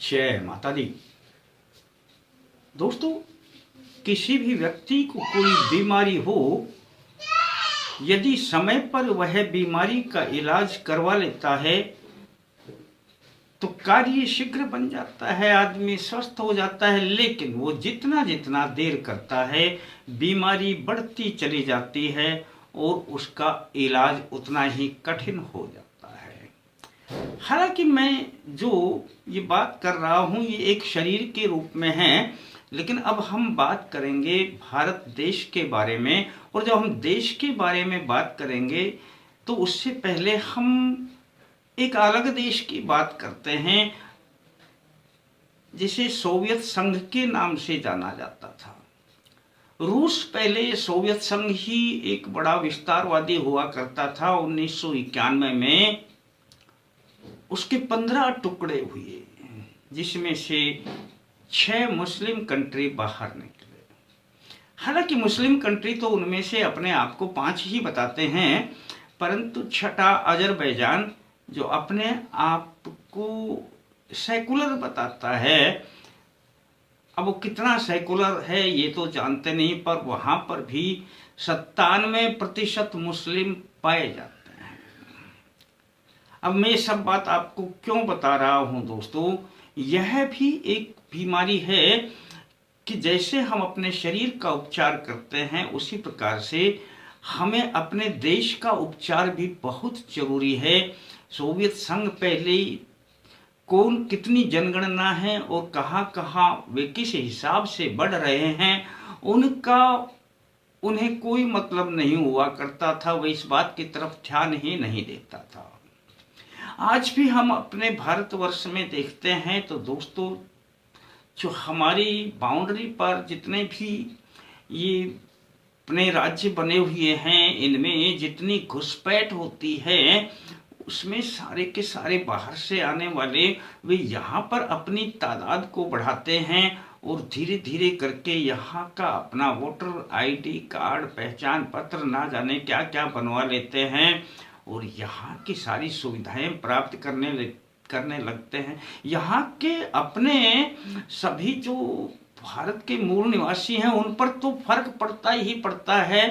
जय माता दी। दोस्तों, किसी भी व्यक्ति को कोई बीमारी हो, यदि समय पर वह बीमारी का इलाज करवा लेता है तो कार्य शीघ्र बन जाता है, आदमी स्वस्थ हो जाता है। लेकिन वो जितना जितना देर करता है, बीमारी बढ़ती चली जाती है और उसका इलाज उतना ही कठिन हो जाता है। हालांकि मैं जो ये बात कर रहा हूँ ये एक शरीर के रूप में है, लेकिन अब हम बात करेंगे भारत देश के बारे में। और जब हम देश के बारे में बात करेंगे तो उससे पहले हम एक अलग देश की बात करते हैं जिसे सोवियत संघ के नाम से जाना जाता था। रूस पहले सोवियत संघ ही एक बड़ा विस्तारवादी हुआ करता था। 1991 में उसके 15 टुकड़े हुए, जिसमें से 6 मुस्लिम कंट्री बाहर निकले। हालांकि मुस्लिम कंट्री तो उनमें से अपने आप को 5 ही बताते हैं, परंतु छठा अजरबैजान जो अपने आप को सेकुलर बताता है, अब वो कितना सेकुलर है ये तो जानते नहीं, पर वहां पर भी 97% मुस्लिम पाए जाते हैं। अब मैं सब बात आपको क्यों बता रहा हूं दोस्तों, यह भी एक बीमारी है कि जैसे हम अपने शरीर का उपचार करते हैं उसी प्रकार से हमें अपने देश का उपचार भी बहुत जरूरी है। सोवियत संघ पहले ही कौन कितनी जनगणना है और कहाँ कहाँ वे किस हिसाब से बढ़ रहे हैं उनका उन्हें कोई मतलब नहीं हुआ करता था। वह इस बात की तरफ ध्यान ही नहीं देता था। आज भी हम अपने भारतवर्ष में देखते हैं तो दोस्तों, जो हमारी बाउंड्री पर जितने भी ये अपने राज्य बने हुए हैं, इनमें जितनी घुसपैठ होती है उसमें सारे के सारे बाहर से आने वाले वे यहाँ पर अपनी तादाद को बढ़ाते हैं और धीरे धीरे करके यहाँ का अपना वोटर आईडी कार्ड, पहचान पत्र, ना जाने क्या क्या बनवा लेते हैं और यहाँ की सारी सुविधाएं प्राप्त करने लगते हैं। यहाँ के अपने सभी जो भारत के मूल निवासी हैं उन पर तो फर्क पड़ता ही पड़ता है,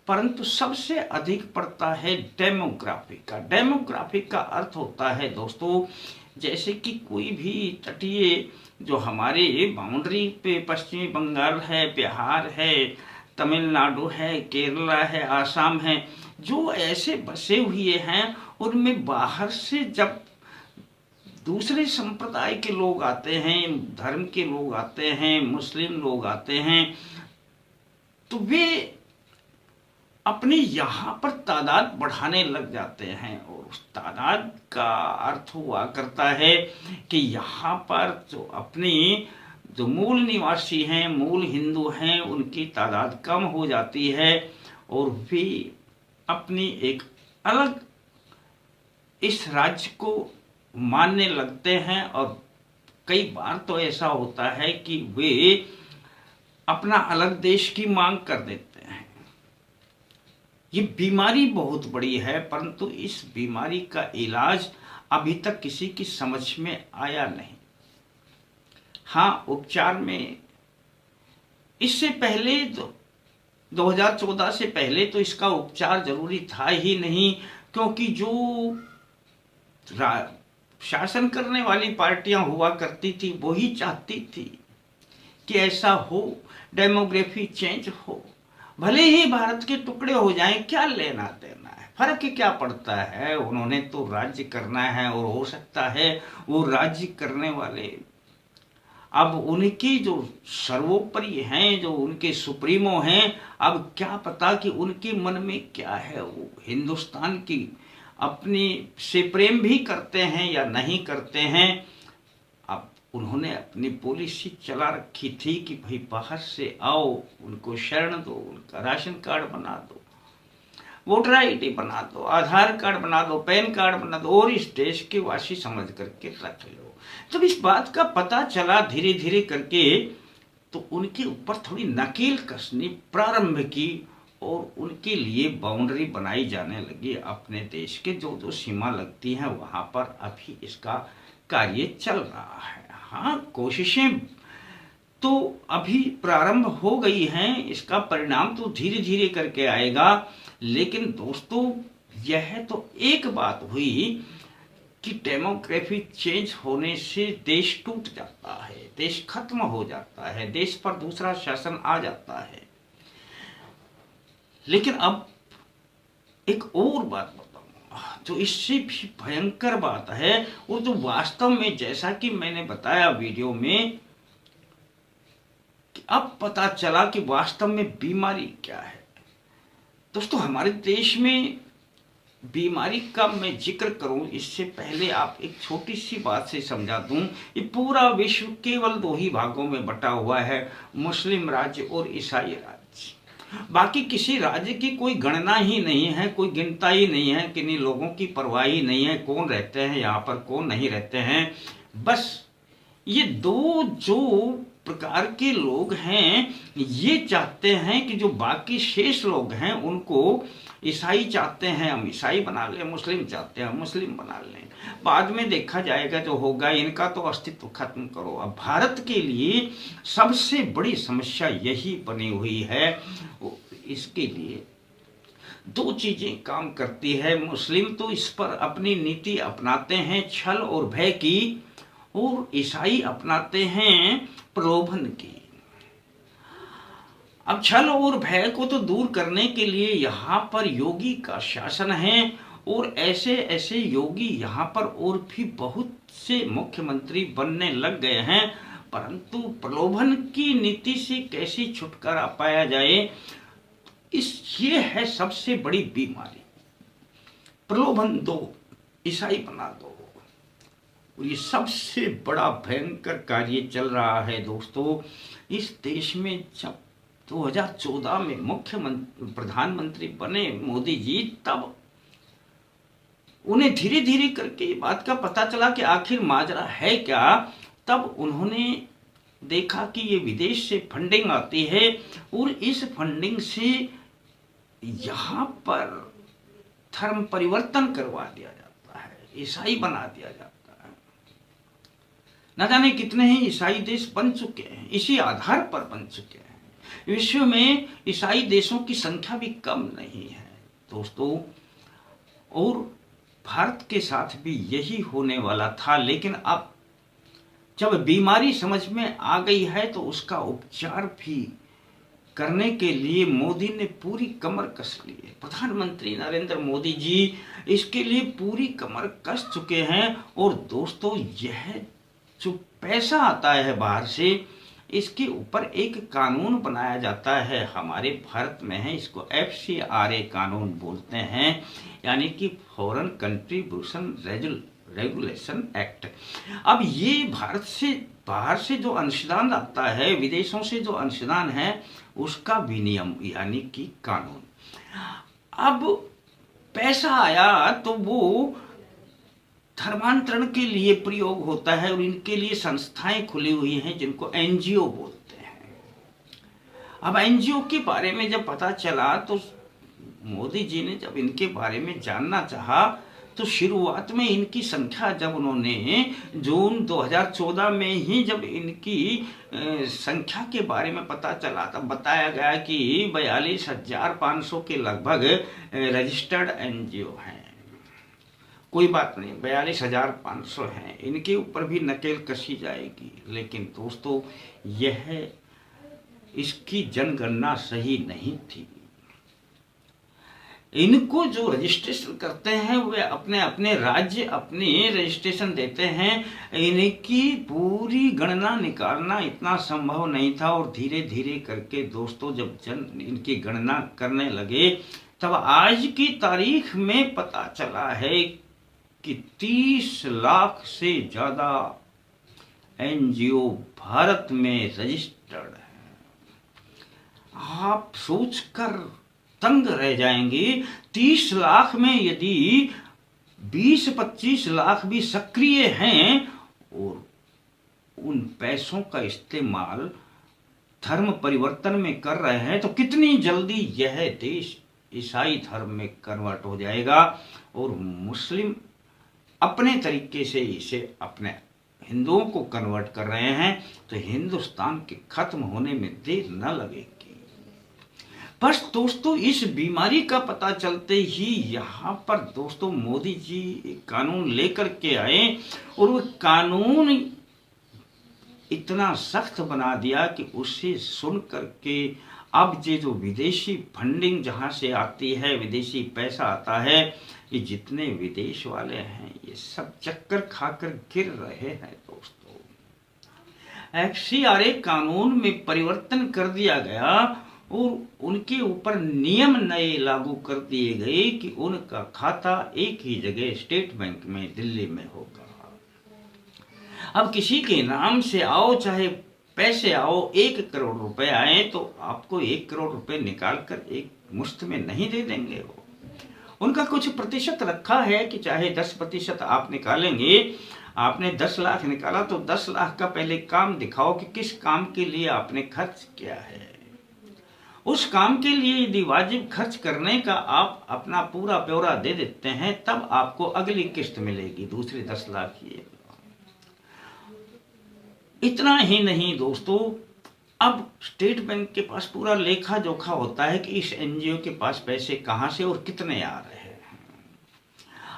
परंतु सबसे अधिक पड़ता है डेमोग्राफी का। डेमोग्राफी का अर्थ होता है दोस्तों, जैसे कि कोई भी तटीय जो हमारे बाउंड्री पे पश्चिमी बंगाल है, बिहार है, तमिलनाडु है, केरला है, आसाम है, जो ऐसे बसे हुए हैं उनमें बाहर से जब दूसरे संप्रदाय के लोग आते हैं, धर्म के लोग आते हैं, मुस्लिम लोग आते हैं, तो वे अपनी यहाँ पर तादाद बढ़ाने लग जाते हैं। और उस तादाद का अर्थ हुआ करता है कि यहाँ पर जो मूल निवासी हैं, मूल हिंदू हैं, उनकी तादाद कम हो जाती है और वे अपनी एक अलग इस राज्य को मानने लगते हैं। और कई बार तो ऐसा होता है कि वे अपना अलग देश की मांग कर देते हैं। ये बीमारी बहुत बड़ी है, परंतु इस बीमारी का इलाज अभी तक किसी की समझ में आया नहीं। हाँ, उपचार में इससे पहले 2014 से पहले तो इसका उपचार जरूरी था ही नहीं, क्योंकि जो शासन करने वाली पार्टियां हुआ करती थी वही चाहती थी कि ऐसा हो, डेमोग्राफी चेंज हो। भले ही भारत के टुकड़े हो जाएं, क्या लेना देना है, फर्क क्या पड़ता है। उन्होंने तो राज्य करना है और हो सकता है वो राज्य करने वाले अब उनकी जो सर्वोपरि हैं, जो उनके सुप्रीमो हैं, अब क्या पता कि उनके मन में क्या है। वो हिंदुस्तान की अपनी से प्रेम भी करते हैं या नहीं करते हैं। अब उन्होंने अपनी पॉलिसी चला रखी थी कि भाई बाहर से आओ, उनको शरण दो, उनका राशन कार्ड बना दो, वोटर आईडी बना दो, आधार कार्ड बना दो, पैन कार्ड बना दो और इस देश के वासी समझ करके रख लो। जब इस बात का पता चला धीरे धीरे करके तो उनके ऊपर थोड़ी नकेल कसनी प्रारंभ की और उनके लिए बाउंड्री बनाई जाने लगी। अपने देश के जो जो सीमा लगती हैं वहां पर अभी इसका कार्य चल रहा है। हाँ, कोशिशें तो अभी प्रारंभ हो गई हैं, इसका परिणाम तो धीरे धीरे करके आएगा। लेकिन दोस्तों, यह तो एक बात हुई कि डेमोग्राफी चेंज होने से देश टूट जाता है, देश खत्म हो जाता है, देश पर दूसरा शासन आ जाता है। लेकिन अब एक और बात बताऊंगा जो इससे भी भयंकर बात है, वो जो वास्तव में, जैसा कि मैंने बताया वीडियो में, कि अब पता चला कि वास्तव में बीमारी क्या है। दोस्तों, हमारे देश में बीमारी का मैं जिक्र करूं इससे पहले आप एक छोटी सी बात से समझा दूं। ये पूरा विश्व केवल दो ही भागों में बटा हुआ है, मुस्लिम राज्य और ईसाई राज्य। बाकी किसी राज्य की कोई गणना ही नहीं है, कोई गिनता ही नहीं है, किन्हीं लोगों की परवाह ही नहीं है कौन रहते हैं यहाँ पर, कौन नहीं रहते हैं। बस ये दो जो प्रकार के लोग हैं, ये चाहते हैं कि जो बाकी शेष लोग हैं उनको, ईसाई चाहते हैं हम ईसाई बना लें, मुस्लिम चाहते हैं हम मुस्लिम बना लें, बाद में देखा जाएगा जो होगा, इनका तो अस्तित्व खत्म करो। अब भारत के लिए सबसे बड़ी समस्या यही बनी हुई है। इसके लिए दो चीजें काम करती है। मुस्लिम तो इस पर अपनी नीति अपनाते हैं छल और भय की, और ईसाई अपनाते हैं प्रलोभन की। अब छल और भय को तो दूर करने के लिए यहाँ पर योगी का शासन है, और ऐसे ऐसे योगी यहाँ पर और भी बहुत से मुख्यमंत्री बनने लग गए हैं। परंतु प्रलोभन की नीति से कैसे छुटकारा पाया जाए, ये है सबसे बड़ी बीमारी। प्रलोभन दो, ईसाई बना दो, और ये सबसे बड़ा भयंकर कार्य चल रहा है। दोस्तों, इस देश में जब 2014 में प्रधानमंत्री बने मोदी जी, तब उन्हें धीरे धीरे करके ये बात का पता चला कि आखिर माजरा है क्या। तब उन्होंने देखा कि ये विदेश से फंडिंग आती है, और इस फंडिंग से यहाँ पर धर्म परिवर्तन करवा दिया जाता है, ईसाई बना दिया जाता है। न जाने कितने ही ईसाई देश बन चुके हैं, इसी आधार पर बन चुके हैं। विश्व में ईसाई देशों की संख्या भी कम नहीं है दोस्तों, और भारत के साथ भी यही होने वाला था। लेकिन अब जब बीमारी समझ में आ गई है, तो उसका उपचार भी करने के लिए मोदी ने पूरी कमर कस ली है। प्रधानमंत्री नरेंद्र मोदी जी इसके लिए पूरी कमर कस चुके हैं। और दोस्तों, यह जो पैसा आता है बाहर से, इसके ऊपर एक कानून बनाया जाता है, हमारे भारत में है, इसको FCRA कानून बोलते हैं, यानी कि फॉरेन कंट्रीब्यूशन रेगुलेशन एक्ट। अब ये भारत से बाहर से जो अंशदान आता है, विदेशों से जो अंशदान है, उसका विनियम यानी कि कानून। अब पैसा आया तो वो धर्मांतरण के लिए प्रयोग होता है, और इनके लिए संस्थाएं खुली हुई हैं जिनको NGO बोलते हैं। अब NGO के बारे में जब पता चला, तो मोदी जी ने जब इनके बारे में जानना चाहा, तो शुरुआत में इनकी संख्या, जब उन्होंने जून 2014 में ही जब इनकी संख्या के बारे में पता चला, तब बताया गया कि 42,500 के लगभग रजिस्टर्ड NGO हैं। कोई बात नहीं, 42,500 हैं, इनके ऊपर भी नकेल कसी जाएगी। लेकिन दोस्तों, यह इसकी जनगणना सही नहीं थी। इनको जो रजिस्ट्रेशन करते हैं, वे अपने अपने राज्य अपने रजिस्ट्रेशन देते हैं। इनकी पूरी गणना निकालना इतना संभव नहीं था। और धीरे धीरे करके दोस्तों, जब इनकी गणना करने लगे, तब आज की तारीख में पता चला है कि 30 लाख से ज्यादा NGO भारत में रजिस्टर्ड है। आप सोचकर तंग रह जाएंगे। 30 लाख में यदि 20-25 लाख भी सक्रिय हैं, और उन पैसों का इस्तेमाल धर्म परिवर्तन में कर रहे हैं, तो कितनी जल्दी यह देश ईसाई धर्म में कन्वर्ट हो जाएगा, और मुस्लिम अपने तरीके से इसे अपने हिंदुओं को कन्वर्ट कर रहे हैं, तो हिंदुस्तान के खत्म होने में देर न लगेगी। बस दोस्तों, इस बीमारी का पता चलते ही यहाँ पर दोस्तों मोदी जी एक कानून लेकर के आए, और वो कानून इतना सख्त बना दिया कि उसे सुन करके अब ये जो विदेशी फंडिंग जहाँ से आती है, विदेशी पैसा आता है, ये जितने विदेश वाले हैं ये सब चक्कर खाकर गिर रहे हैं दोस्तों। FCRA कानून में परिवर्तन कर दिया गया और उनके ऊपर नियम नए लागू कर दिए गए कि उनका खाता एक ही जगह स्टेट बैंक में दिल्ली में होगा। अब किसी के नाम से आओ, चाहे पैसे आओ, 1 करोड़ रुपए आए, तो आपको 1 करोड़ रुपए निकाल कर एक मुश्त में नहीं दे देंगे। वो उनका कुछ प्रतिशत रखा है कि चाहे 10% आप निकालेंगे। आपने 10 लाख निकाला तो 10 लाख का पहले काम दिखाओ कि किस काम के लिए आपने खर्च किया है। उस काम के लिए यदि वाजिब खर्च करने का आप अपना पूरा ब्यौरा दे देते हैं, तब आपको अगली किस्त मिलेगी, दूसरे 10 लाख ये। इतना ही नहीं दोस्तों, अब स्टेट बैंक के पास पूरा लेखा जोखा होता है कि इस NGO के पास पैसे कहां से और कितने आ रहे हैं।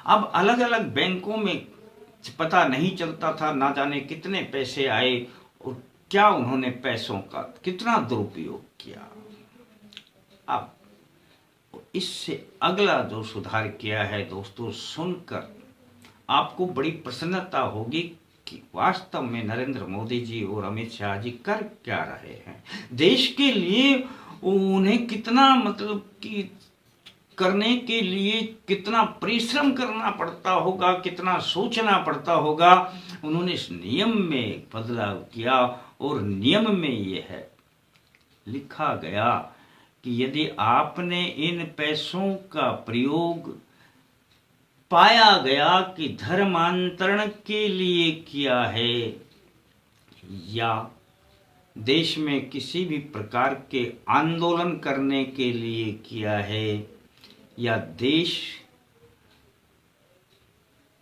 अब अलग अलग बैंकों में पता नहीं चलता था, ना जाने कितने पैसे आए और क्या उन्होंने पैसों का कितना दुरुपयोग किया। अब इससे अगला जो सुधार किया है दोस्तों, सुनकर आपको बड़ी प्रसन्नता होगी कि वास्तव में नरेंद्र मोदी जी और अमित शाह जी कर क्या रहे हैं देश के लिए। उन्हें कितना मतलब कि करने के लिए कितना परिश्रम करना पड़ता होगा, कितना सोचना पड़ता होगा। उन्होंने इस नियम में बदलाव किया और नियम में यह है लिखा गया कि यदि आपने इन पैसों का प्रयोग पाया गया कि धर्मांतरण के लिए किया है या देश में किसी भी प्रकार के आंदोलन करने के लिए किया है या देश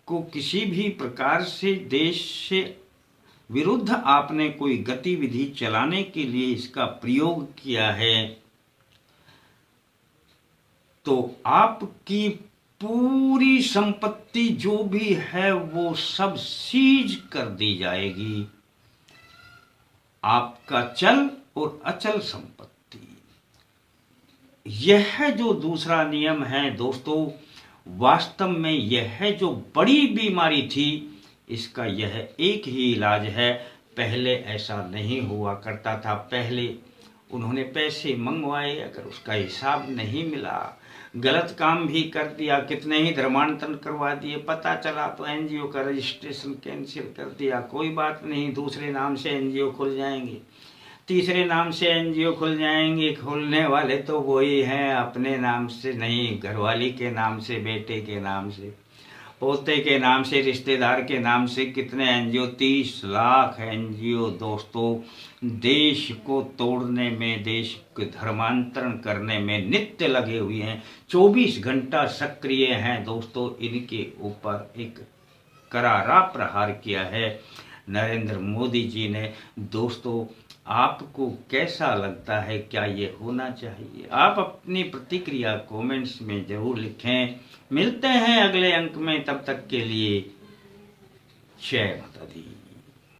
को किसी भी प्रकार से देश से विरुद्ध आपने कोई गतिविधि चलाने के लिए इसका प्रयोग किया है, तो आपकी पूरी संपत्ति जो भी है वो सब सीज कर दी जाएगी। आपका चल और अचल संपत्ति। यह जो दूसरा नियम है दोस्तों, वास्तव में यह जो बड़ी बीमारी थी, इसका यह एक ही इलाज है। पहले ऐसा नहीं हुआ करता था। पहले उन्होंने पैसे मंगवाए, अगर उसका हिसाब नहीं मिला, गलत काम भी कर दिया, कितने ही धर्मांतरण करवा दिए, पता चला तो NGO का रजिस्ट्रेशन कैंसिल कर दिया। कोई बात नहीं, दूसरे नाम से NGO खुल जाएंगे, तीसरे नाम से NGO खुल जाएंगे। खोलने वाले तो वही हैं, अपने नाम से नहीं, घरवाली के नाम से, बेटे के नाम से, पोते के नाम से, रिश्तेदार के नाम से। कितने NGO, 30 लाख NGO दोस्तों देश को तोड़ने में, देश के धर्मांतरण करने में नित्य लगे हुए हैं, 24 घंटा सक्रिय हैं दोस्तों। इनके ऊपर एक करारा प्रहार किया है नरेंद्र मोदी जी ने। दोस्तों आपको कैसा लगता है, क्या ये होना चाहिए? आप अपनी प्रतिक्रिया कमेंट्स में जरूर लिखें। मिलते हैं अगले अंक में, तब तक के लिए जय माता दी।